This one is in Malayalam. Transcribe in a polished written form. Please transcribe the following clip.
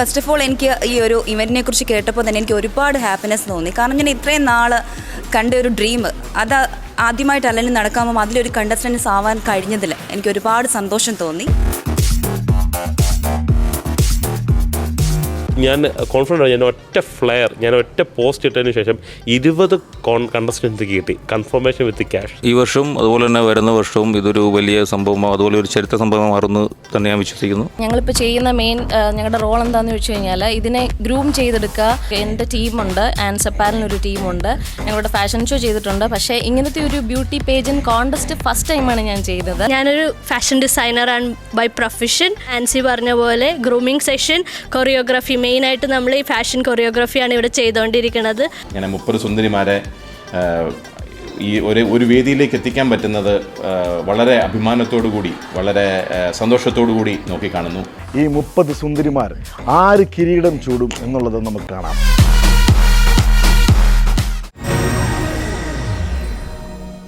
ഫസ്റ്റ് ഓഫ് ഓൾ എനിക്ക് ഈ ഒരു ഇവൻറ്റിനെ കുറിച്ച് കേട്ടപ്പോൾ തന്നെ എനിക്ക് ഒരുപാട് ഹാപ്പിനെസ് തോന്നി. കാരണം ഞാൻ ഇത്രയും നാൾ കണ്ട ഒരു ഡ്രീം അത് ആദ്യമായിട്ട് അല്ലെങ്കിൽ നടക്കാമ്പോൾ അതിലൊരു കണ്ടസ്റ്റൻസ് ആവാൻ കഴിഞ്ഞതിൽ എനിക്ക് ഒരുപാട് സന്തോഷം തോന്നി. ഞാൻ കോൺഫിഡൻ്റ് ആണ്. ഞാൻ ഒറ്റ പോസ്റ്റ് ഇട്ടതിന് ശേഷം 20 കണ്ടസ്റ്റൻസ് കിട്ടി, കൺഫർമേഷൻ വിത്ത് ക്യാഷ്. ഈ വർഷവും അതുപോലെ തന്നെ വരുന്ന വർഷവും ഇതൊരു വലിയ സംഭവമോ അതുപോലെ ഒരു ചരിത്ര സംഭവം മാറുന്നു തന്നെ ഞാൻ വിശ്വസിക്കുന്നു. ഞങ്ങളിപ്പോൾ ചെയ്യുന്ന ഞങ്ങളുടെ റോൾ എന്താണെന്ന് വെച്ച് കഴിഞ്ഞാൽ ഇതിനെ ഗ്രൂം ചെയ്തെടുക്കുക. എൻ്റെ ടീമുണ്ട്, ആൻസപ്പാലിനൊരു ടീമുണ്ട്, ഞങ്ങളുടെ ഫാഷൻ ഷോ ചെയ്തിട്ടുണ്ട്. പക്ഷേ ഇങ്ങനത്തെ ഒരു ബ്യൂട്ടി പേജൻ കോൺടെസ്റ്റ് ഫസ്റ്റ് ടൈമാണ് ഞാൻ ചെയ്തത്. ഞാനൊരു ഫാഷൻ ഡിസൈനർ ആണ് ബൈ പ്രൊഫഷൻ. ആൻസി പറഞ്ഞ പോലെ ഗ്രൂമിങ് സെഷൻ, കൊറിയോഗ്രാഫി, മെയിനായിട്ട് നമ്മൾ ഈ ഫാഷൻ കൊറിയോഗ്രാഫിയാണ് ഇവിടെ ചെയ്തുകൊണ്ടിരിക്കുന്നത്. ഇങ്ങനെ 30 സുന്ദരിമാരെ ഈ ഒരു വേദിയിലേക്ക് എത്തിക്കാൻ പറ്റുന്നത് വളരെ അഭിമാനത്തോടു കൂടി, വളരെ സന്തോഷത്തോടു കൂടി നോക്കിക്കാണുന്നു. ഈ 30 സുന്ദരിമാർ ആര് കിരീടം ചൂടും എന്നുള്ളത് നമുക്ക് കാണാം.